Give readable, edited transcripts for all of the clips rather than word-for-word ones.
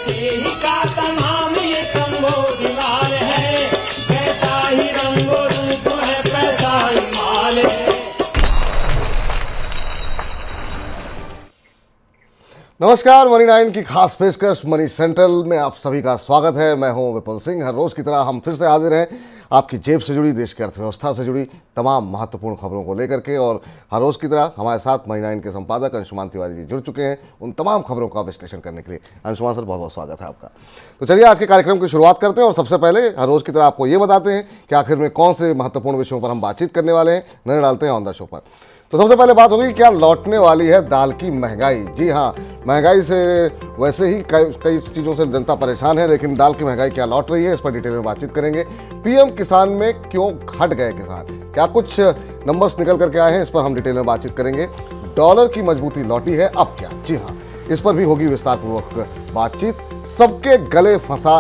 सीता का नाम ये कंबोजलाल है, कैसा ही रंगो रूप है पैसा ही माल है। नमस्कार, मनी 9 की खास पेशकश मनी सेंट्रल में आप सभी का स्वागत है। मैं हूं विपुल सिंह। हर रोज की तरह हम फिर से हाजिर हैं आपकी जेब से जुड़ी, देश की अर्थव्यवस्था से जुड़ी तमाम महत्वपूर्ण खबरों को लेकर के। और हर रोज की तरह हमारे साथ मनी 9 के संपादक अंशुमान तिवारी जी जुड़ चुके हैं उन तमाम खबरों का विश्लेषण करने के लिए। अंशुमान सर, बहुत बहुत स्वागत है आपका। तो चलिए आज के कार्यक्रम की शुरुआत करते हैं और सबसे पहले हर रोज की तरह आपको ये बताते हैं कि आखिर में कौन से महत्वपूर्ण विषयों पर हम बातचीत करने वाले हैं, नजर डालते हैं ऑन द शो पर। तो सबसे पहले बात होगी, क्या लौटने वाली है दाल की महंगाई। जी हाँ, महंगाई से वैसे ही कई चीज़ों से जनता परेशान है, लेकिन दाल की महंगाई क्या लौट रही है, इस पर डिटेल में बातचीत करेंगे। पीएम किसान में क्यों घट गए किसान, क्या कुछ नंबर्स निकल करके आए हैं, इस पर हम डिटेल में बातचीत करेंगे। डॉलर की मजबूती लौटी है, अब क्या, जी हाँ, इस पर भी होगी विस्तारपूर्वक बातचीत। सबके गले फंसा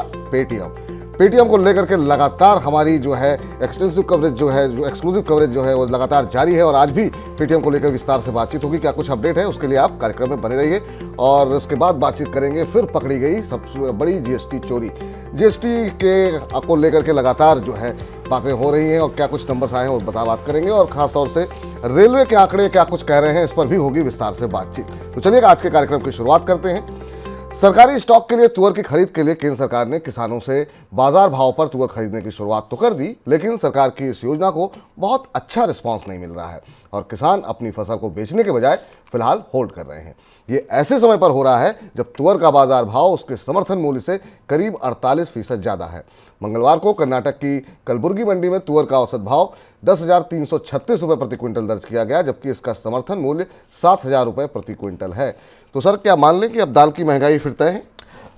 पेटीएम को लेकर के लगातार हमारी जो है एक्सटेंसिव कवरेज जो है, जो एक्सक्लूसिव कवरेज जो है वो लगातार जारी है और आज भी पेटीएम को लेकर विस्तार से बातचीत होगी। क्या कुछ अपडेट है उसके लिए आप कार्यक्रम में बने रहिए और उसके बाद बातचीत करेंगे। फिर पकड़ी गई सबसे बड़ी जीएसटी चोरी, जीएसटी के को लेकर के लगातार जो है बातें हो रही हैं और क्या कुछ नंबर्स आए हैं वो बात करेंगे। और खासतौर से रेलवे के आंकड़े क्या कुछ कह रहे हैं, इस पर भी होगी विस्तार से बातचीत। तो चलिए आज के कार्यक्रम की शुरुआत करते हैं। सरकारी स्टॉक के लिए तुअर की खरीद के लिए केंद्र सरकार ने किसानों से बाजार भाव पर तुअर खरीदने की शुरुआत तो कर दी, लेकिन सरकार की इस योजना को बहुत अच्छा रिस्पांस नहीं मिल रहा है और किसान अपनी फसल को बेचने के बजाय फिलहाल होल्ड कर रहे हैं। ये ऐसे समय पर हो रहा है जब तुअर का बाजार भाव उसके समर्थन मूल्य से करीब 48% ज़्यादा है। मंगलवार को कर्नाटक की कलबुर्गी मंडी में तुअर का औसत भाव 10,336 रुपये प्रति क्विंटल दर्ज किया गया, जबकि इसका समर्थन मूल्य 7,000 रुपये प्रति क्विंटल है। तो सर, क्या मान लें कि अब दाल की महंगाई फिर तय है?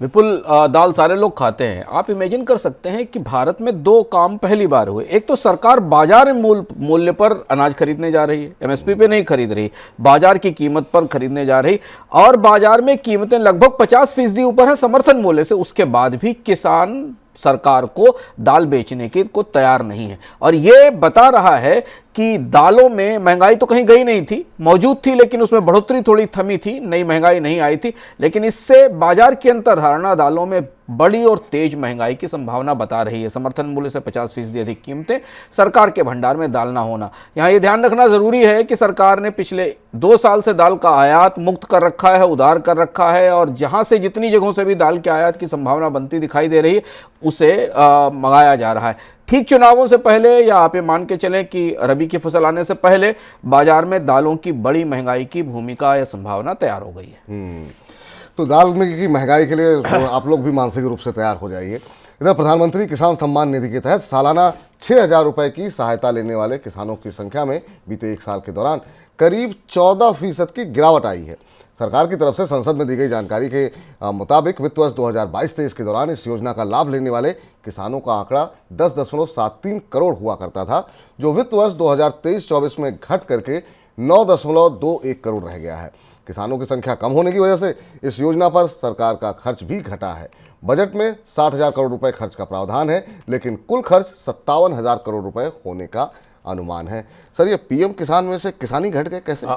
विपुल, दाल सारे लोग खाते हैं। आप इमेजिन कर सकते हैं कि भारत में दो काम पहली बार हुए। एक तो सरकार बाजार मूल्य पर अनाज खरीदने जा रही है, एमएसपी पे नहीं खरीद रही, बाजार की कीमत पर खरीदने जा रही, और बाजार में कीमतें लगभग 50% ऊपर है समर्थन मूल्य से। उसके बाद भी किसान सरकार को दाल बेचने के को तैयार नहीं है और ये बता रहा है कि दालों में महंगाई तो कहीं गई नहीं थी, मौजूद थी, लेकिन उसमें बढ़ोतरी थोड़ी थमी थी, नई महंगाई नहीं आई थी। लेकिन इससे बाजार की अंतर्धारणा दालों में बड़ी और तेज महंगाई की संभावना बता रही है। समर्थन मूल्य से 50% अधिक कीमतें, सरकार के भंडार में दाल ना होना। यहाँ ये ध्यान रखना जरूरी है कि सरकार ने पिछले 2 साल से दाल का आयात मुक्त कर रखा है, उदार कर रखा है, और जहां से जितनी जगहों से भी दाल के आयात की संभावना बनती दिखाई दे रही है उसे मंगाया जा रहा है। ठीक चुनावों से पहले, या आप ये मान के चलें कि रबी की फसल आने से पहले, बाजार में दालों की बड़ी महंगाई की भूमिका या संभावना तैयार हो गई है। तो दाल में की महंगाई के लिए तो आप लोग भी मानसिक रूप से तैयार हो जाइए। इधर प्रधानमंत्री किसान सम्मान निधि के तहत सालाना 6,000 रुपये की सहायता लेने वाले किसानों की संख्या में बीते 1 साल के दौरान करीब 14% की गिरावट आई है। सरकार की तरफ से संसद में दी गई जानकारी के मुताबिक वित्त वर्ष 2022-23 के दौरान इस योजना का लाभ लेने वाले किसानों का आंकड़ा 10.73 करोड़ हुआ करता था, जो वित्त वर्ष 2023-24 में घट करके 9.21 करोड़ रह गया है। किसानों की संख्या कम होने की वजह से इस योजना पर सरकार का खर्च भी घटा है। बजट में 60,000 करोड़ रुपए खर्च का प्रावधान है, लेकिन कुल खर्च 57,000 करोड़ रुपए होने का अनुमान है। सर, ये पीएम किसान में से किसानी घट गए कैसे?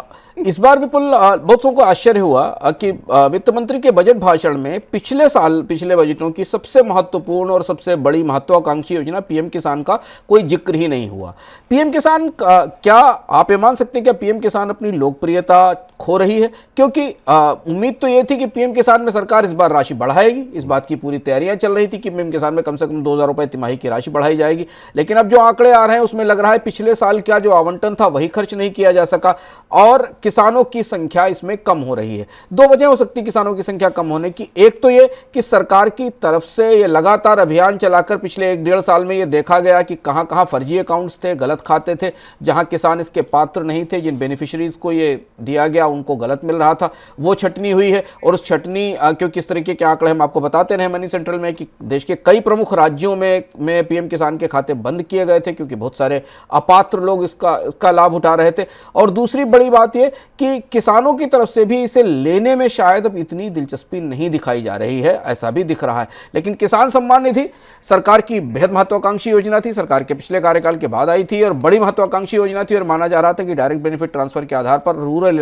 इस बार विपुल बहुत को आश्चर्य हुआ कि वित्त मंत्री के बजट भाषण में पिछले बजटों की सबसे महत्वपूर्ण और सबसे बड़ी महत्वाकांक्षी योजना पीएम किसान का कोई जिक्र ही नहीं हुआ। पीएम किसान क्या आप ये मान सकते हैं क्या पीएम किसान अपनी लोकप्रियता खो रही है? क्योंकि उम्मीद तो ये थी कि पीएम किसान में सरकार इस बार राशि बढ़ाएगी, इस बात की पूरी तैयारियां चल रही थी कि पीएम किसान में कम से कम 2,000 रुपये तिमाही की राशि बढ़ाई जाएगी। लेकिन अब जो आंकड़े आ रहे हैं उसमें लग रहा है पिछले साल क्या जो आवंटन था वही खर्च नहीं किया जा सका और किसानों की संख्या इसमें कम हो रही है। 2 वजह हो सकती किसानों की संख्या कम होने की। एक तो ये कि सरकार की तरफ से ये लगातार अभियान चलाकर पिछले 1-1.5 साल में ये देखा गया कि कहां कहां फर्जी अकाउंट्स थे, गलत खाते थे, जहां किसान इसके पात्र नहीं थे, जिन बेनिफिशियरीज को ये दिया गया उनको गलत मिल रहा था, वो छटनी हुई है। और उस छटनी क्योंकि इस तरीके के आंकड़े हम आपको बताते रहे मनी सेंट्रल में कि देश के कई प्रमुख राज्यों में पीएम किसान के खाते बंद किए गए थे क्योंकि बहुत सारे अपात्र लोग का लाभ उठा रहे थे। और दूसरी बड़ी बात यह कि किसानों की तरफ से भी इसे लेने में शायद अब इतनी दिलचस्पी नहीं दिखाई जा रही है, ऐसा भी दिख रहा है। लेकिन किसान सम्मान निधि सरकार की बेहद महत्वाकांक्षी योजना थी, सरकार के पिछले कार्यकाल के बाद आई थी और बड़ी महत्वाकांक्षी योजना थी, और माना जा रहा था कि डायरेक्ट बेनिफिट ट्रांसफर के आधार पर रूरल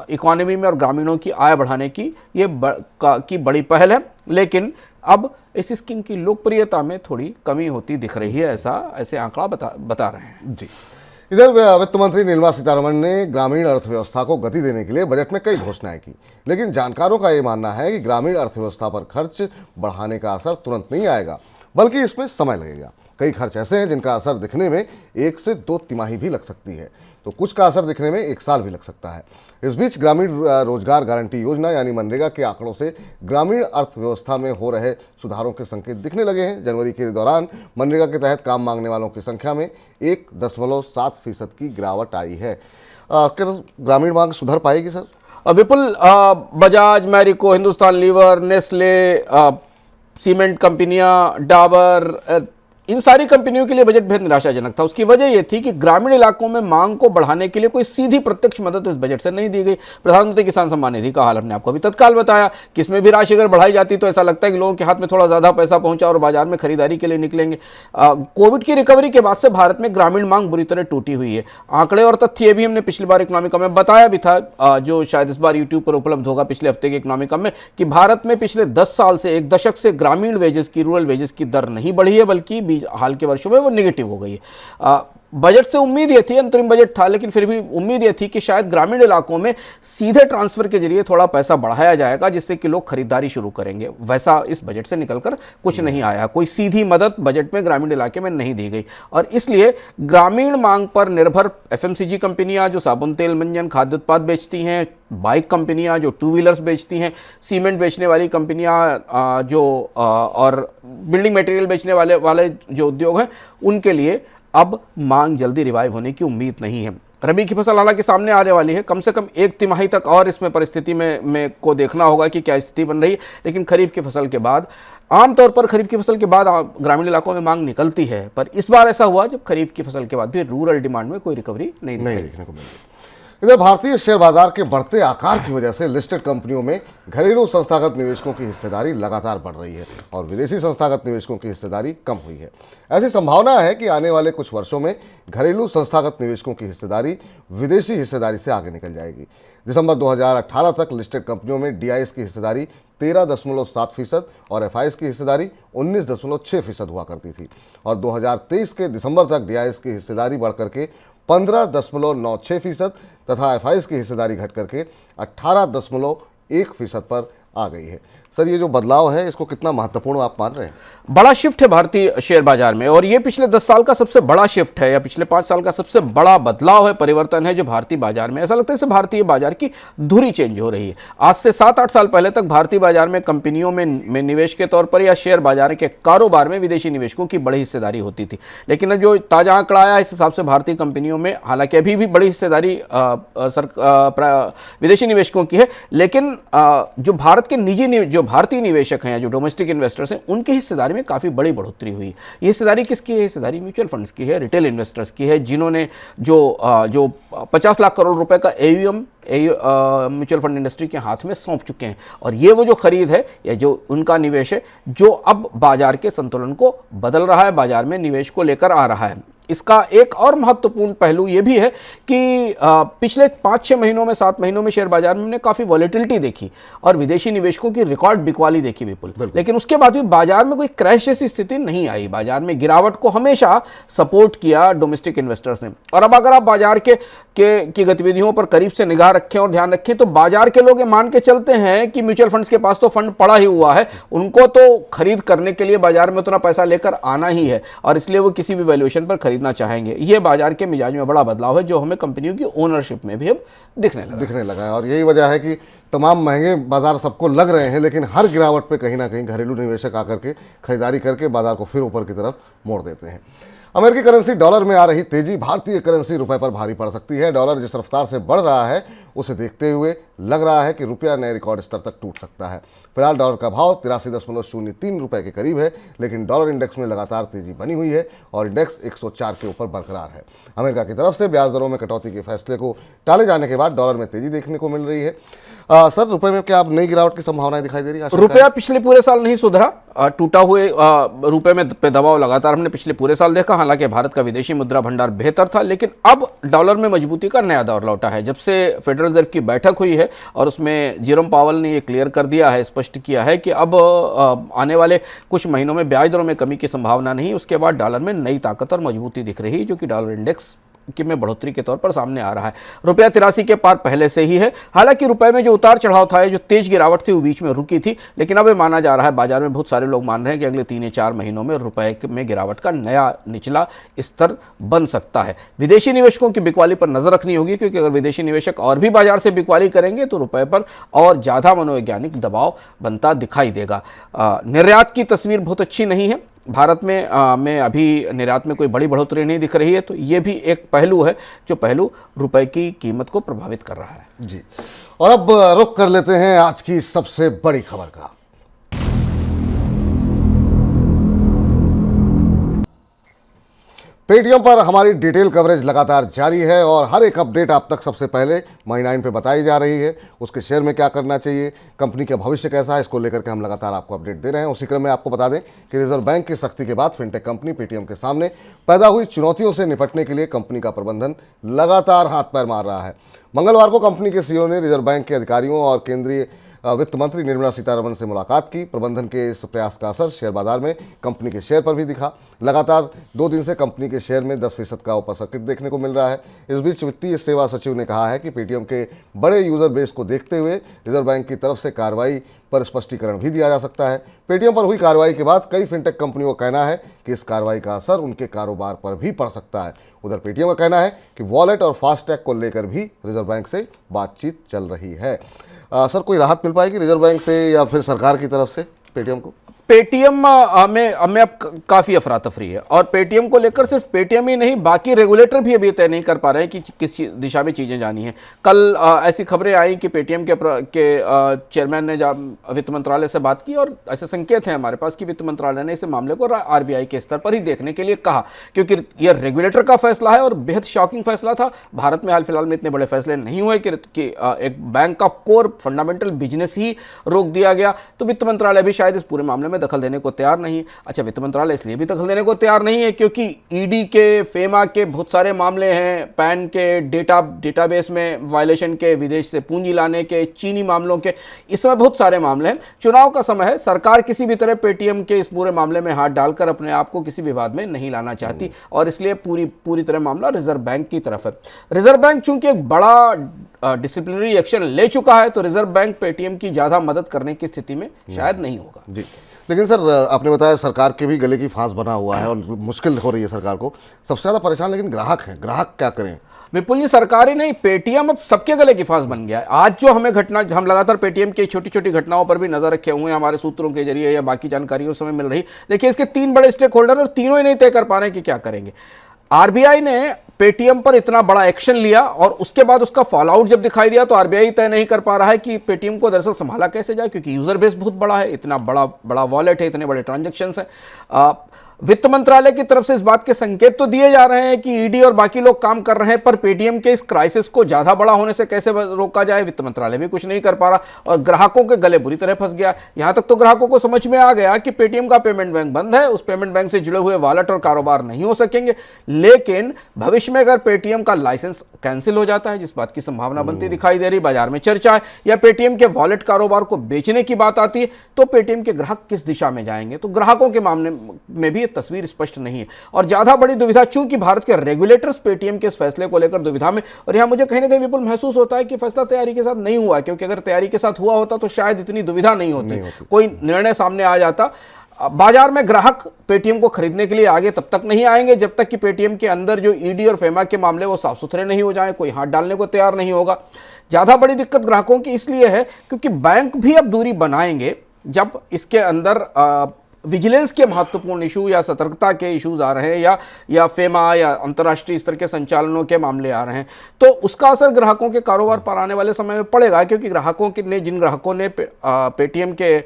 इकोनॉमी में और ग्रामीणों की आय बढ़ाने की ये बड़ी पहल है। लेकिन अब इस स्कीम की लोकप्रियता में थोड़ी कमी होती दिख रही है, ऐसे आंकड़ा बता रहे हैं। जी, इधर वित्त मंत्री निर्मला सीतारमण ने ग्रामीण अर्थव्यवस्था को गति देने के लिए बजट में कई घोषणाएं की, लेकिन जानकारों का ये मानना है कि ग्रामीण अर्थव्यवस्था पर खर्च बढ़ाने का असर तुरंत नहीं आएगा, बल्कि इसमें समय लगेगा। कई खर्च ऐसे हैं जिनका असर दिखने में 1 से 2 तिमाही भी लग सकती है, तो कुछ का असर दिखने में 1 साल भी लग सकता है। इस बीच ग्रामीण रोजगार गारंटी योजना यानी मनरेगा के आंकड़ों से ग्रामीण अर्थव्यवस्था में हो रहे सुधारों के संकेत दिखने लगे हैं। जनवरी के दौरान मनरेगा के तहत काम मांगने वालों की संख्या में 1.7% की गिरावट आई है। क्या ग्रामीण मांग सुधर पाएगी सर? Vipul, Bajaj, Marico, Hindustan lever, Nestle, cement कंपनियां, डाबर, इन सारी कंपनियों के लिए बजट बेहद निराशाजनक था। उसकी वजह यह थी कि ग्रामीण इलाकों में मांग को बढ़ाने के लिए कोई सीधी प्रत्यक्ष मदद इस बजट से नहीं दी गई। प्रधानमंत्री किसान सम्मान निधि का हाल हमने आपको अभी तत्काल बताया कि इसमें भी राशि अगर बढ़ाई जाती तो ऐसा लगता है कि लोगों के हाथ में थोड़ा ज्यादा पैसा पहुंचा और बाजार में खरीदारी के लिए निकलेंगे। कोविड की रिकवरी के बाद से भारत में ग्रामीण मांग बुरी तरह टूटी हुई है। आंकड़े और तथ्य ये भी हमने पिछली बार इकोनॉमिका में बताया भी था, जो शायद इस बार यूट्यूब पर उपलब्ध होगा, पिछले हफ्ते के इकोनॉमिका में, कि भारत में पिछले 10 साल से, 1 दशक से ग्रामीण वेजेस की, रूरल वेजेस की दर नहीं बढ़ी है, बल्कि हाल के वर्षों में वो नेगेटिव हो गई है। बजट से उम्मीद ये थी, अंतरिम बजट था, लेकिन फिर भी उम्मीद ये थी कि शायद ग्रामीण इलाकों में सीधे ट्रांसफर के जरिए थोड़ा पैसा बढ़ाया जाएगा जिससे कि लोग खरीदारी शुरू करेंगे। वैसा इस बजट से निकलकर कुछ नहीं आया। कोई सीधी मदद बजट में ग्रामीण इलाके में नहीं दी गई और इसलिए ग्रामीण मांग पर निर्भर एफएमसीजी कंपनियां जो साबुन, तेल, मंजन, खाद्य उत्पाद बेचती हैं, बाइक कंपनियां जो 2 व्हीलर्स बेचती हैं, सीमेंट बेचने वाली कंपनियां जो और बिल्डिंग मटेरियल बेचने वाले जो उद्योग हैं, उनके लिए अब मांग जल्दी रिवाइव होने की उम्मीद नहीं है। रबी की फसल हालांकि सामने आने वाली है, कम से कम 1 तिमाही तक और इसमें परिस्थिति में को देखना होगा कि क्या स्थिति बन रही है। लेकिन खरीफ की फसल के बाद, आमतौर पर खरीफ की फसल के बाद ग्रामीण इलाकों में मांग निकलती है, पर इस बार ऐसा हुआ जब खरीफ की फसल के बाद भी रूरल डिमांड में कोई रिकवरी नहीं देखने को मिली। इधर भारतीय शेयर बाजार के बढ़ते आकार की वजह से लिस्टेड कंपनियों में घरेलू संस्थागत निवेशकों की हिस्सेदारी लगातार बढ़ रही है और विदेशी संस्थागत निवेशकों की हिस्सेदारी कम हुई है। ऐसी संभावना है कि आने वाले कुछ वर्षों में घरेलू संस्थागत निवेशकों की हिस्सेदारी विदेशी हिस्सेदारी से आगे निकल जाएगी। दिसंबर 2018 तक लिस्टेड कंपनियों में डीआईएस की हिस्सेदारी 13.7% और एफआईएस की हिस्सेदारी 19.6% हुआ करती थी और 2023 के दिसंबर तक डीआईएस की हिस्सेदारी बढ़कर के 15.96% तथा एफआईएस की हिस्सेदारी घट करके 18.1% पर आ गई है। सर, ये जो बदलाव है इसको कितना महत्वपूर्ण आप मान रहे हैं? बड़ा शिफ्ट है भारतीय शेयर बाजार में और ये पिछले 10 साल का सबसे बड़ा शिफ्ट है या पिछले 5 साल का सबसे बड़ा बदलाव है, परिवर्तन है जो भारतीय बाजार में, ऐसा लगता है इससे भारतीय बाजार की धुरी चेंज हो रही है। आज से 7-8 साल पहले तक भारतीय बाजार में कंपनियों में निवेश के तौर पर या शेयर बाजार के कारोबार में विदेशी निवेशकों की बड़ी हिस्सेदारी होती थी, लेकिन अब जो ताजा आंकड़ा आया इस हिसाब से भारतीय कंपनियों में हालांकि अभी भी बड़ी हिस्सेदारी विदेशी निवेशकों की है, लेकिन जो भारत के जो भारतीय निवेशक हैं, जो डोमेस्टिक इन्वेस्टर्स हैं, उनकी हिस्सेदारी में काफ़ी बड़ी बढ़ोतरी हुई। ये हिस्सेदारी किसकी है? हिस्सेदारी म्यूचुअल फंड्स की है, रिटेल इन्वेस्टर्स की है, जिन्होंने जो 50 लाख करोड़ रुपए का AUM म्यूचुअल फंड इंडस्ट्री के हाथ में सौंप चुके हैं और ये वो जो खरीद है या जो उनका निवेश है जो अब बाजार के संतुलन को बदल रहा है, बाजार में निवेश को लेकर आ रहा है। इसका एक और महत्वपूर्ण पहलू ये भी है कि पिछले 5-6 महीनों में, 7 महीनों में शेयर बाजार में हमने काफ़ी वॉलेटिलिटी देखी और विदेशी निवेशकों की रिकॉर्ड बिकवाली देखी विपुल, लेकिन उसके बाद भी बाजार में कोई क्रैश जैसी स्थिति नहीं आई। बाजार में गिरावट को हमेशा सपोर्ट किया डोमेस्टिक इन्वेस्टर्स ने और अब अगर आप बाजार की गतिविधियों पर करीब से निगाह रखें और ध्यान रखें तो बाजार के लोग ये मान के चलते हैं कि म्यूचुअल फंड्स के पास तो फंड पड़ा ही हुआ है, उनको तो खरीद करने के लिए बाजार में उतना पैसा लेकर आना ही है और इसलिए वो किसी भी वैल्यूएशन पर खरीदना चाहेंगे। ये बाजार के मिजाज में बड़ा बदलाव है जो हमें कंपनियों की ओनरशिप में भी अब दिखने लगा है और यही वजह है कि तमाम महंगे बाजार सबको लग रहे हैं, लेकिन हर गिरावट पे कहीं ना कहीं घरेलू निवेशक आकर के खरीदारी करके बाजार को फिर ऊपर की तरफ मोड़ देते हैं। अमेरिकी करेंसी डॉलर में आ रही तेजी भारतीय करेंसी रुपए पर भारी पड़ सकती है। डॉलर जिस रफ्तार से बढ़ रहा है उसे देखते हुए लग रहा है कि रुपया नए रिकॉर्ड स्तर तक टूट सकता है। फिलहाल डॉलर का भाव 83.03 रुपये के करीब है, लेकिन डॉलर इंडेक्स में लगातार तेजी बनी हुई है और इंडेक्स 104 के ऊपर बरकरार है। अमेरिका की तरफ से ब्याज दरों में कटौती के फैसले को टाले जाने के बाद डॉलर में तेजी देखने को मिल रही है। सर, रुपए में क्या अब नई गिरावट की संभावनाएं दिखाई दे रही है? रुपया पिछले पूरे साल नहीं सुधरा, टूटा हुए रुपए में पे दबाव लगातार हमने पिछले पूरे साल देखा। हालांकि भारत का विदेशी मुद्रा भंडार बेहतर था, लेकिन अब डॉलर में मजबूती का नया दौर लौटा है। जब से फेडरल रिजर्व की बैठक हुई है और उसमें जेरोम पावल ने ये क्लियर कर दिया है, स्पष्ट किया है कि अब आने वाले कुछ महीनों में ब्याज दरों में कमी की संभावना नहीं। उसके बाद डॉलर में नई ताकत और मजबूती दिख रही है, जो कि डॉलर इंडेक्स कि में बढ़ोतरी के तौर पर सामने आ रहा है। रुपया 83 के पार पहले से ही है। हालांकि रुपए में जो उतार चढ़ाव था, जो तेज गिरावट थी, वो बीच में रुकी थी, लेकिन अब ये माना जा रहा है, बाजार में बहुत सारे लोग मान रहे हैं कि अगले 3 या 4 महीनों में रुपए में गिरावट का नया निचला स्तर बन सकता है। विदेशी निवेशकों की बिकवाली पर नजर रखनी होगी, क्योंकि अगर विदेशी निवेशक और भी बाजार से बिकवाली करेंगे तो रुपए पर और ज्यादा मनोवैज्ञानिक दबाव बनता दिखाई देगा। निर्यात की तस्वीर बहुत अच्छी नहीं है। भारत में अभी निर्यात में कोई बड़ी बढ़ोतरी नहीं दिख रही है, तो ये भी एक पहलू है, जो पहलू रुपए की कीमत को प्रभावित कर रहा है। जी, और अब रुख कर लेते हैं आज की सबसे बड़ी खबर का। पेटीएम पर हमारी डिटेल कवरेज लगातार जारी है और हर एक अपडेट आप तक सबसे पहले मनी9 पे बताई जा रही है। उसके शेयर में क्या करना चाहिए, कंपनी का भविष्य कैसा है, इसको लेकर के हम लगातार आपको अपडेट दे रहे हैं। उसी क्रम में आपको बता दें कि रिजर्व बैंक की सख्ती के बाद फिनटेक कंपनी पेटीएम के सामने पैदा हुई चुनौतियों से निपटने के लिए कंपनी का प्रबंधन लगातार हाथ पैर मार रहा है। मंगलवार को कंपनी के सीईओ ने रिजर्व बैंक के अधिकारियों और केंद्रीय वित्त मंत्री निर्मला सीतारमण से मुलाकात की। प्रबंधन के इस प्रयास का असर शेयर बाजार में कंपनी के शेयर पर भी दिखा। लगातार 2 दिन से कंपनी के शेयर में 10% का ऊपर सर्किट देखने को मिल रहा है। इस बीच वित्तीय सेवा सचिव ने कहा है कि पेटीएम के बड़े यूजर बेस को देखते हुए रिजर्व बैंक की तरफ से कार्रवाई पर स्पष्टीकरण भी दिया जा सकता है। पेटीएम पर हुई कार्रवाई के बाद कई फिनटेक कंपनियों का कहना है कि इस कार्रवाई का असर उनके कारोबार पर भी पड़ सकता है। उधर पेटीएम का कहना है कि वॉलेट और फास्टैग को लेकर भी रिजर्व बैंक से बातचीत चल रही है। सर, कोई राहत मिल पाएगी रिजर्व बैंक से या फिर सरकार की तरफ से पेटीएम को? पेटीएम में अब काफ़ी अफरा तफरी है, और पेटीएम को लेकर सिर्फ पेटीएम ही नहीं, बाकी रेगुलेटर भी अभी तय नहीं कर पा रहे हैं कि किस दिशा में चीज़ें जानी हैं। कल ऐसी खबरें आई कि पेटीएम के चेयरमैन ने वित्त मंत्रालय से बात की, और ऐसे संकेत हैं हमारे पास कि वित्त मंत्रालय ने इस मामले को आरबीआई के स्तर पर ही देखने के लिए कहा, क्योंकि यह रेगुलेटर का फैसला है और बेहद शॉकिंग फैसला था। भारत में हाल फिलहाल में इतने बड़े फैसले नहीं हुए कि एक बैंक का कोर फंडामेंटल बिजनेस ही रोक दिया गया। तो वित्त मंत्रालय भी शायद इस पूरे मामले में दखल देने को तैयार नहीं है। अच्छा, वित्त मंत्रालय इसलिए भी दखल देने को तैयार नहीं है क्योंकि ईडी के, फेमा के बहुत सारे मामले हैं, पैन के डेटाबेस में वायलेशन के, विदेश से पूंजी लाने के, चीनी मामलों के, इस समय बहुत सारे मामले हैं। चुनाव का समय है, सरकार किसी भी तरह पेटीएम के इस पूरे मामले में हाथ डालकर अपने आप को किसी विवाद में नहीं लाना चाहती, और इसलिए पूरी तरह मामला रिजर्व बैंक की तरफ है। रिजर्व बैंक चूंकि एक बड़ा डिसिप्लिनरी एक्शन ले चुका है, तो रिजर्व बैंक पेटीएम की ज्यादा मदद करने की स्थिति में शायद नहीं होगा। जी, लेकिन सर, आपने बताया सरकार के भी गले की फांस बना हुआ है और मुश्किल हो रही है सरकार को। सबसे ज़्यादा परेशान लेकिन ग्राहक हैं। ग्राहक क्या करें? विपुल जी, सरकारी नहीं, पेटीएम अब सबके गले की फांस बन गया है। आज जो हमें घटना, हम लगातार पेटीएम की छोटी छोटी घटनाओं पर भी नजर रखे हुए हैं, हमारे सूत्रों के जरिए या बाकी जानकारियों से मिल रही। देखिए, इसके 3 बड़े स्टेक होल्डर और तीनों ही नहीं तय कर पा रहे हैं कि क्या करेंगे। आरबीआई ने पेटीएम पर इतना बड़ा एक्शन लिया और उसके बाद उसका फॉल आउट जब दिखाई दिया, तो आरबीआई तय नहीं कर पा रहा है कि पेटीएम को दरअसल संभाला कैसे जाए, क्योंकि यूजर बेस बहुत बड़ा है, इतना बड़ा वॉलेट है, इतने बड़े ट्रांजैक्शंस हैं। वित्त मंत्रालय की तरफ से इस बात के संकेत तो दिए जा रहे हैं कि ईडी और बाकी लोग काम कर रहे हैं, पर पेटीएम के इस क्राइसिस को ज्यादा बड़ा होने से कैसे रोका जाए, वित्त मंत्रालय भी कुछ नहीं कर पा रहा, और ग्राहकों के गले बुरी तरह फंस गया। यहां तक तो ग्राहकों को समझ में आ गया कि पेटीएम का पेमेंट बैंक बंद है, उस पेमेंट बैंक से जुड़े हुए वॉलेट और कारोबार नहीं हो सकेंगे। लेकिन भविष्य में अगर पेटीएम का लाइसेंस कैंसिल हो जाता है, जिस बात की संभावना बनती दिखाई दे रही, बाजार में चर्चा है, या पेटीएम के वॉलेट कारोबार को बेचने की बात आती है, तो पेटीएम के ग्राहक किस दिशा में जाएंगे? तो ग्राहकों के मामले में भी तस्वीर स्पष्ट नहीं है, और ज्यादा बड़ी दुविधा, चूंकि भारत के रेगुलेटर्स पेटीएम के इस फैसले को लेकर दुविधा में, और यहां मुझे कहीं ना कहीं विपुल महसूस होता है कि फैसला तैयारी के साथ नहीं हुआ, क्योंकि अगर तैयारी के साथ हुआ होता तो शायद इतनी दुविधा नहीं होती, कोई निर्णय सामने आ जाता। बाजार में ग्राहक पेटीएम को खरीदने के लिए आगे तब तक नहीं आएंगे जब तक कि पेटीएम के अंदर जो ईडी और फेमा के मामले वो साफ सुथरे नहीं हो जाएं, कोई हाथ डालने को तैयार नहीं होगा। ज्यादा बड़ी दिक्कत ग्राहकों की इसलिए है क्योंकि बैंक भी अब दूरी बनाएंगे जब इसके अंदर विजिलेंस के महत्वपूर्ण इशू या सतर्कता के इश्यूज आ रहे हैं या फेमा या अंतर्राष्ट्रीय स्तर के संचालनों के मामले आ रहे हैं, तो उसका असर ग्राहकों के कारोबार पर आने वाले समय में पड़ेगा, क्योंकि जिन ग्राहकों ने पेटीएम के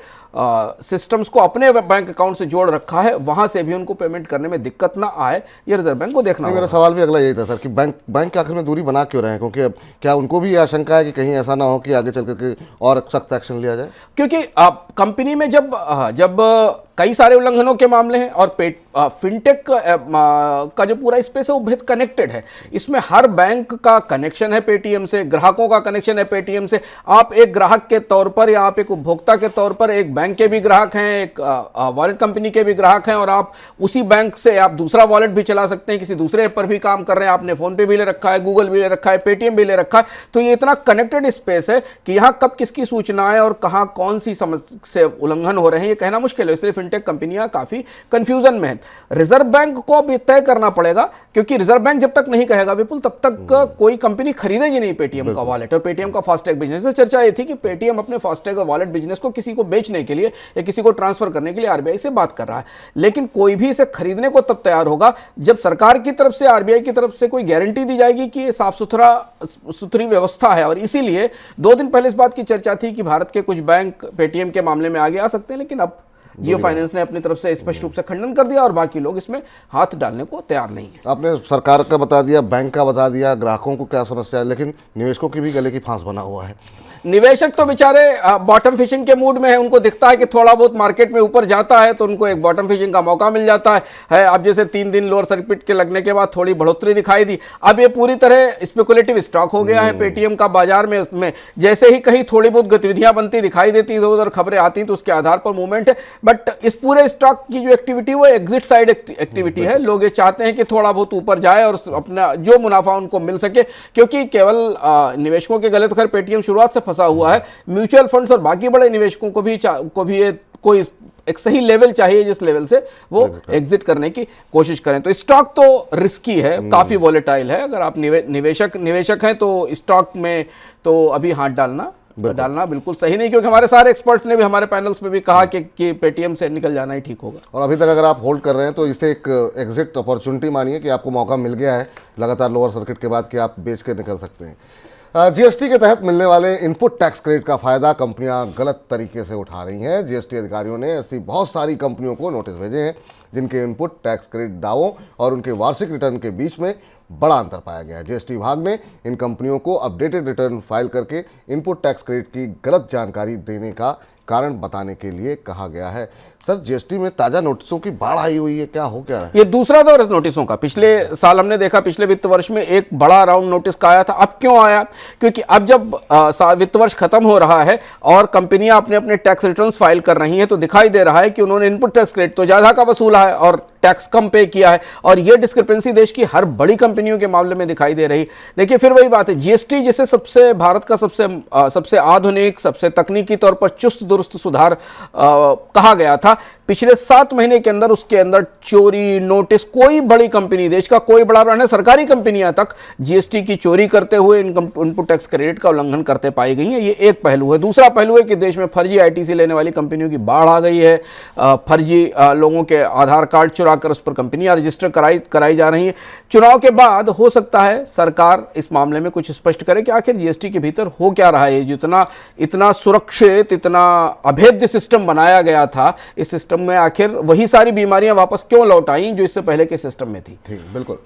सिस्टम्स को अपने बैंक अकाउंट से जोड़ रखा है, वहां से भी उनको पेमेंट करने में दिक्कत ना आए, ये रिजर्व बैंक को देखना होगा। मेरा सवाल भी अगला यही था सर कि बैंक के आखिर में दूरी बना क्यों रहे हैं, क्योंकि अब क्या उनको भी आशंका है कि कहीं ऐसा ना हो कि आगे चल करके और सख्त एक्शन लिया जाए? क्योंकि कंपनी में जब कई सारे उल्लंघनों के मामले हैं और फिनटेक का जो पूरा स्पेस है वो बहुत कनेक्टेड है, इसमें हर बैंक का कनेक्शन है पेटीएम से, ग्राहकों का कनेक्शन है पेटीएम से। आप एक ग्राहक के तौर पर या आप एक उपभोक्ता के तौर पर एक बैंक के भी ग्राहक हैं, एक वॉलेट कंपनी के भी ग्राहक हैं, और आप उसी बैंक से आप दूसरा वॉलेट भी चला सकते हैं, किसी दूसरे ऐप पर भी काम कर रहे हैं, आपने फोन पे भी ले रखा है, गूगल भी ले रखा है, पेटीएम भी ले रखा है। तो ये इतना कनेक्टेड स्पेस है कि यहाँ कब किसकी सूचनाएं और कहाँ कौन सी समस्या से उल्लंघन हो रहे हैं ये कहना मुश्किल है, इसलिए फिनटेक कंपनियां काफी कंफ्यूजन में है। रिजर्व बैंक को अब तय करना पड़ेगा, क्योंकि रिजर्व बैंक जब तक नहीं कहेगा विपुल, तब तक कोई कंपनी खरीदेगी नहीं पेटीएम का वॉलेट और पेटीएम का फास्टैग बिजनेस। चर्चा ये थी कि पेटीएम अपने फास्टैग और वॉलेट बिजनेस को किसी को बेचने के लिए या किसी को ट्रांसफर करने के लिए आरबीआई से बात कर रहा है, लेकिन कोई भी इसे खरीदने को तब तैयार होगा जब सरकार की तरफ से, आरबीआई की तरफ से कोई गारंटी दी जाएगी कि ये साफ सुथरी व्यवस्था है। और इसीलिए 2 दिन पहले इस बात की चर्चा थी कि भारत के कुछ बैंक पेटीएम के मामले में आगे आ सकते हैं, लेकिन अब जियो फाइनेंस ने अपनी तरफ से स्पष्ट रूप से खंडन कर दिया और बाकी लोग इसमें हाथ डालने को तैयार नहीं है। आपने सरकार का बता दिया, बैंक का बता दिया, ग्राहकों को क्या समस्या है, लेकिन निवेशकों की भी गले की फांस बना हुआ है। निवेशक तो बेचारे बॉटम फिशिंग के मूड में है, उनको दिखता है कि थोड़ा बहुत मार्केट में ऊपर जाता है तो उनको एक बॉटम फिशिंग का मौका मिल जाता है। अब जैसे 3 दिन लोअर सर्किट के लगने के बाद थोड़ी बढ़ोतरी दिखाई दी, अब ये पूरी तरह स्पेकुलेटिव स्टॉक हो गया है पेटीएम का बाजार में। जैसे ही कहीं थोड़ी बहुत गतिविधियां बनती दिखाई देती, इधर उधर खबरें आती तो उसके आधार पर मूवमेंट है, बट इस पूरे स्टॉक की जो एक्टिविटी वो एग्जिट साइड एक्टिविटी है। लोग ये चाहते हैं कि थोड़ा बहुत ऊपर जाए और अपना जो मुनाफा उनको मिल सके, क्योंकि केवल निवेशकों के गले तो खैर पेटीएम शुरुआत से फंसा हुआ है, म्यूचुअल फंड्स और बाकी बड़े निवेशकों को भी ये कोई एक सही लेवल चाहिए जिस लेवल से वो एग्जिट करने की कोशिश करें। तो स्टॉक तो रिस्की है, काफी वॉलेटाइल है। अगर आप निवेशक हैं तो स्टॉक में तो अभी हाथ डालना बिल्कुल सही नहीं, क्योंकि हमारे सारे एक्सपर्ट्स ने भी हमारे पैनल्स में भी कहा कि पेटीएम से निकल जाना ही ठीक होगा। और अभी तक अगर आप होल्ड कर रहे हैं तो इसे एक एग्जिट अपॉर्चुनिटी मानिए कि आपको मौका मिल गया है लगातार लोअर सर्किट के बाद कि आप बेच के निकल सकते हैं। जीएसटी के तहत मिलने वाले इनपुट टैक्स क्रेडिट का फायदा कंपनियां गलत तरीके से उठा रही हैं। जीएसटी अधिकारियों ने ऐसी बहुत सारी कंपनियों को नोटिस भेजे हैं जिनके इनपुट टैक्स क्रेडिट दावों और उनके वार्षिक रिटर्न के बीच में बड़ा अंतर पाया गया है। जीएसटी विभाग ने इन कंपनियों को अपडेटेड रिटर्न फाइल करके इनपुट टैक्स क्रेडिट की गलत जानकारी देने का कारण बताने के लिए कहा गया है। सर, जीएसटी में ताजा नोटिसों की बाढ़ आई हुई है, क्या हो क्या रहा है? ये दूसरा दौर है नोटिसों का। पिछले साल हमने देखा, पिछले वित्त वर्ष में एक बड़ा राउंड नोटिस का आया था। अब क्यों आया? क्योंकि अब जब वित्त वर्ष खत्म हो रहा है और कंपनियां अपने अपने टैक्स रिटर्न्स फाइल कर रही हैं, तो दिखाई दे रहा है कि उन्होंने इनपुट टैक्स क्रेडिट तो ज्यादा का वसूला है और टैक्स कम पे किया है, और ये डिस्क्रिपेंसी देश की हर बड़ी कंपनियों के मामले में दिखाई दे रही। देखिए, फिर वही बात है, जीएसटी जिसे भारत का सबसे आधुनिक, सबसे तकनीकी तौर पर चुस्त दुरुस्त सुधार कहा गया था, पिछले 7 महीने के अंदर उसके अंदर चोरी नोटिस, कोई बड़ी कंपनी, देश का कोई बड़ा ब्रांड है, सरकारी कंपनियां तक जीएसटी की चोरी करते हुए इनपुट टैक्स क्रेडिट का उल्लंघन करते पाई गई हैं। ये एक पहलू है। दूसरा पहलू है कि देश में फर्जी आईटीसी लेने वाली कंपनियों की बाढ़ आ गई है। फर्जी लोगों के आधार कार्ड चुराकर उस पर कंपनियां रजिस्टर कराई जा रही हैं। चुनाव के बाद हो सकता है सरकार इस मामले में कुछ स्पष्ट करे कि आखिर जीएसटी के भीतर हो क्या रहा है। जो इतना सुरक्षित, इतना अभेद्य सिस्टम बनाया गया था, इस सिस्टम में आखिर वही सारी बीमारियां वापस क्यों लौट आई जो इससे पहले के सिस्टम में थी। ठीक, बिल्कुल।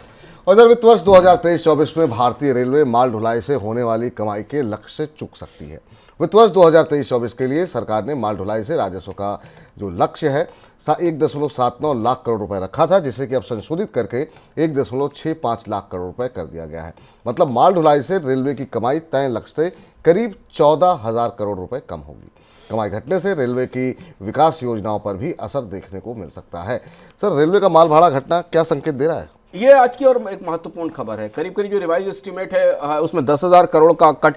और इधर वित्त वर्ष 2023-24 में भारतीय रेलवे माल ढुलाई से होने वाली कमाई के लक्ष्य से चूक सकती है। वित्त वर्ष 2023-24 के लिए सरकार ने माल ढुलाई से राजस्व का जो लक्ष्य है 1.79 लाख करोड़ रुपए रखा था, जिसे कि अब संशोधित करके 1.65 लाख करोड़ रुपए कर दिया गया है। मतलब माल ढुलाई से रेलवे की कमाई तय लक्ष्य से करीब 14,000 करोड़ रुपए कम होगी। कमाई घटने से रेलवे की विकास योजनाओं पर भी असर देखने को मिल सकता है। सर, रेलवे का माल भाड़ा घटना क्या संकेत दे रहा है? ये आज की और एक महत्वपूर्ण खबर है। करीब जो रिवाइज एस्टीमेट है उसमें 10,000 करोड़ का कट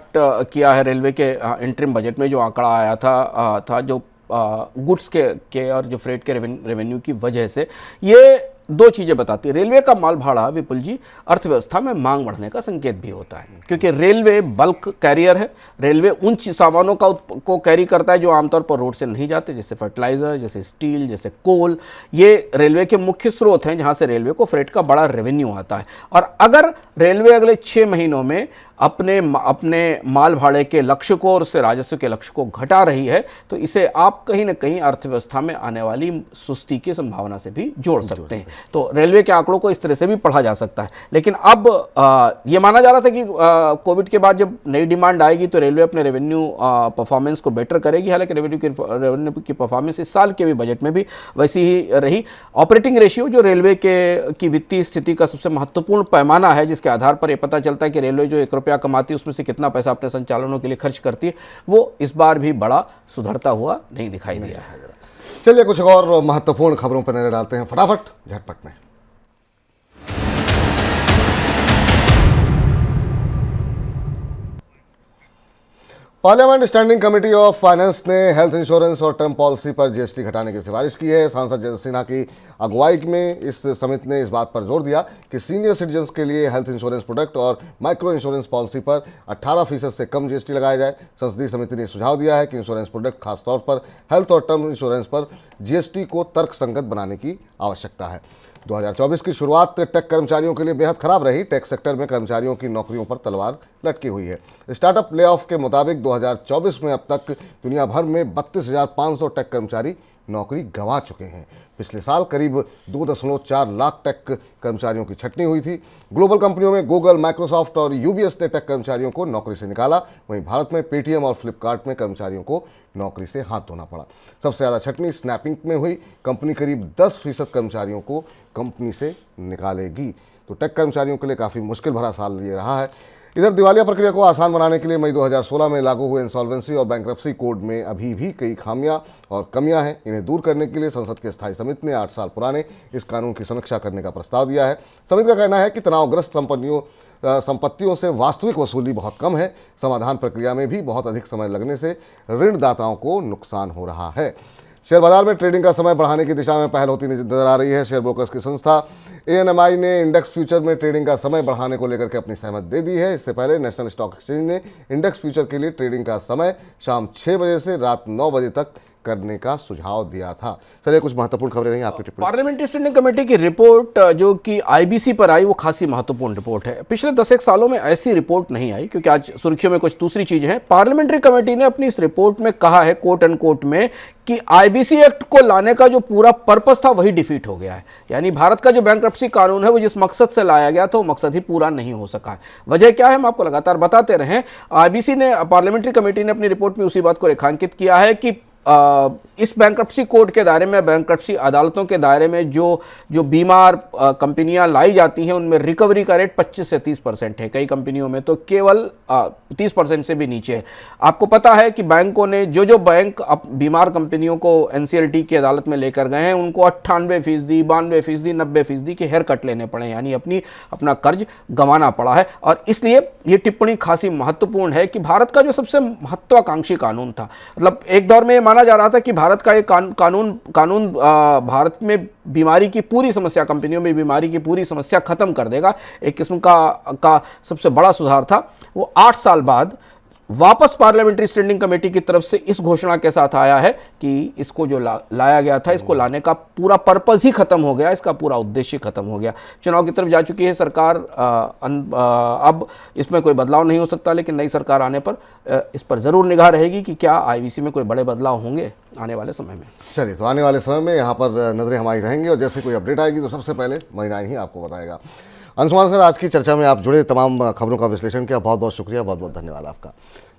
किया है रेलवे के इंटरिम बजट में। जो आंकड़ा आया था जो गुड्स के और जो फ्रेट के रेवेन्यू की वजह से, ये दो चीज़ें बताती है। रेलवे का माल भाड़ा विपुल जी अर्थव्यवस्था में मांग बढ़ने का संकेत भी होता है, क्योंकि रेलवे बल्क कैरियर है। रेलवे उन सामानों को कैरी करता है जो आमतौर पर रोड से नहीं जाते, जैसे फर्टिलाइजर, जैसे स्टील, जैसे कोल। ये रेलवे के मुख्य स्रोत हैं जहां से रेलवे को फ्रेट का बड़ा रेवेन्यू आता है। और अगर रेलवे अगले 6 महीनों में अपने माल भाड़े के लक्ष्य को और उससे राजस्व के लक्ष्य को घटा रही है, तो इसे आप कहीं ना कहीं अर्थव्यवस्था में आने वाली सुस्ती की संभावना से भी जोड़ सकते हैं। तो रेलवे के आंकड़ों को इस तरह से भी पढ़ा जा सकता है। लेकिन अब ये माना जा रहा था कि कोविड के बाद जब नई डिमांड आएगी तो रेलवे अपने रेवेन्यू परफॉर्मेंस को बेटर करेगी। हालांकि रेवेन्यू की परफॉर्मेंस इस साल के भी बजट में भी वैसी ही रही। ऑपरेटिंग रेशियो जो रेलवे की वित्तीय स्थिति का सबसे महत्वपूर्ण पैमाना है, जिसके आधार पर यह पता चलता है कि रेलवे जो ₹1 कमाती है उसमें से कितना पैसा अपने संचालनों के लिए खर्च करती है, वो इस बार भी बड़ा सुधरता हुआ नहीं दिखाई दिया है। चलिए कुछ और महत्वपूर्ण खबरों पर नजर डालते हैं फटाफट झटपट में। Parliament standing committee of finance ने हेल्थ इंश्योरेंस और टर्म पॉलिसी पर जीएसटी घटाने की सिफारिश की है। सांसद जय सिन्हा की अगुवाई में इस समिति ने इस बात पर जोर दिया कि सीनियर सिटीजन्स के लिए हेल्थ इंश्योरेंस प्रोडक्ट और माइक्रो इंश्योरेंस पॉलिसी पर 18% से कम जीएसटी लगाया जाए। संसदीय समिति ने सुझाव दिया है कि इंश्योरेंस प्रोडक्ट खासतौर पर हेल्थ और टर्म इंश्योरेंस पर जीएसटी को तर्कसंगत बनाने की आवश्यकता है। 2024 की शुरुआत टेक कर्मचारियों के लिए बेहद खराब रही। टेक सेक्टर में कर्मचारियों की नौकरियों पर तलवार लटकी हुई है। स्टार्टअप ले ऑफ के मुताबिक 2024 में अब तक दुनिया भर में 32,500 टेक कर्मचारी नौकरी गंवा चुके हैं। पिछले साल करीब 2.4 लाख टेक कर्मचारियों की छटनी हुई थी। ग्लोबल कंपनियों में गूगल, माइक्रोसॉफ्ट और यूबीएस ने टेक कर्मचारियों को नौकरी से निकाला। वहीं भारत में पेटीएम और फ्लिपकार्ट में कर्मचारियों को नौकरी से हाथ धोना पड़ा। सबसे ज़्यादा छटनी स्नैपिंग में हुई। कंपनी करीब 10% कर्मचारियों को कंपनी से निकालेगी। तो टेक कर्मचारियों के लिए काफ़ी मुश्किल भरा साल ये रहा है। इधर दिवालिया प्रक्रिया को आसान बनाने के लिए मई 2016 में लागू हुए इंसॉल्वेंसी और बैंक्रप्सी कोड में अभी भी कई खामियां और कमियां हैं। इन्हें दूर करने के लिए संसद की स्थायी समिति ने 8 साल पुराने इस कानून की समीक्षा करने का प्रस्ताव दिया है। समिति का कहना है कि तनावग्रस्त संपत्तियों से वास्तविक वसूली बहुत कम है। समाधान प्रक्रिया में भी बहुत अधिक समय लगने से ऋणदाताओं को नुकसान हो रहा है। शेयर बाजार में ट्रेडिंग का समय बढ़ाने की दिशा में पहल होती नजर आ रही है। शेयर ब्रोकर्स की संस्था ANMI ने इंडेक्स फ्यूचर में ट्रेडिंग का समय बढ़ाने को लेकर के अपनी सहमति दे दी है। इससे पहले नेशनल स्टॉक एक्सचेंज ने इंडेक्स फ्यूचर के लिए ट्रेडिंग का समय शाम 6 बजे से रात 9 बजे तक करने का सुझाव दिया था। चलिए कुछ महत्वपूर्ण खबरें रही आपकी टिप्पणी। पार्लियामेंट्री स्टैंडिंग कमेटी की रिपोर्ट जो कि IBC पर आई, वो खासी महत्वपूर्ण रिपोर्ट है। पिछले 10 सालों में ऐसी रिपोर्ट नहीं आई, क्योंकि आज सुर्खियों में कुछ दूसरी चीजें हैं। पार्लियामेंट्री कमेटी ने अपनी इस रिपोर्ट में कहा है, कोट एंड कोट में, कि IBC एक्ट को लाने का जो पूरा पर्पस था वही डिफीट हो गया है। यानी भारत का जो बैंक्रप्सी कानून है वो जिस मकसद से लाया गया था वो मकसद ही पूरा नहीं हो सका है। वजह क्या है हम आपको लगातार बताते रहे। IBC ने, पार्लियामेंट्री कमेटी ने अपनी रिपोर्ट में उसी बात को रेखांकित किया है कि इस बैंक्रप्सी कोड के दायरे में, बैंक्रप्सी अदालतों के दायरे में जो बीमार कंपनियां लाई जाती हैं उनमें रिकवरी का रेट 25 से 30% है। कई कंपनियों में तो केवल 30% से भी नीचे है। आपको पता है कि बैंकों ने जो बैंक बीमार कंपनियों को NCLT की अदालत में लेकर गए हैं उनको 98%, 92%, 90% के हेयर कट लेने पड़े, यानी अपना कर्ज गंवाना पड़ा है। और इसलिए ये टिप्पणी खासी महत्वपूर्ण है कि भारत का जो सबसे महत्वाकांक्षी कानून था, मतलब एक दौर में माना जा रहा था कि भारत का एक कानून भारत में बीमारी की पूरी समस्या, कंपनियों में बीमारी की पूरी समस्या खत्म कर देगा, एक किस्म का सबसे बड़ा सुधार था। वो 8 साल बाद वापस पार्लियामेंट्री स्टैंडिंग कमेटी की तरफ से इस घोषणा के साथ आया है कि इसको जो लाया गया था, इसको लाने का पूरा पर्पस ही खत्म हो गया, इसका पूरा उद्देश्य खत्म हो गया। चुनाव की तरफ जा चुकी है सरकार, अब इसमें कोई बदलाव नहीं हो सकता, लेकिन नई सरकार आने पर इस पर ज़रूर निगाह रहेगी कि क्या IBC में कोई बड़े बदलाव होंगे आने वाले समय में। चलिए, तो आने वाले समय में यहाँ पर नजरें हमारी रहेंगी और जैसे कोई अपडेट आएगी तो सबसे पहले महीना ही आपको बताएगा। अंशुमान सर, आज की चर्चा में आप जुड़े, तमाम खबरों का विश्लेषण किया, बहुत बहुत शुक्रिया, बहुत बहुत धन्यवाद आपका।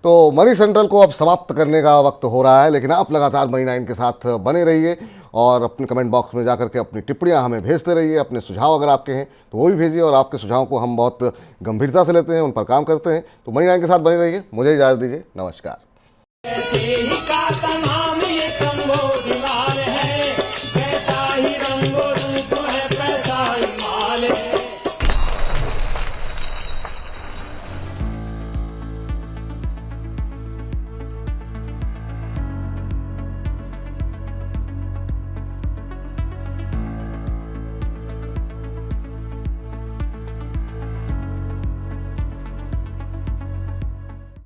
तो मनी सेंट्रल को अब समाप्त करने का वक्त हो रहा है, लेकिन आप लगातार मनी 9 के साथ बने रहिए और अपने कमेंट बॉक्स में जाकर के अपनी टिप्पणियां हमें भेजते रहिए। अपने सुझाव अगर आपके हैं तो वो भी भेजिए और आपके सुझावों को हम बहुत गंभीरता से लेते हैं, उन पर काम करते हैं। तो मनी 9 के साथ बने रहिए। मुझे इजाज़त दीजिए, नमस्कार।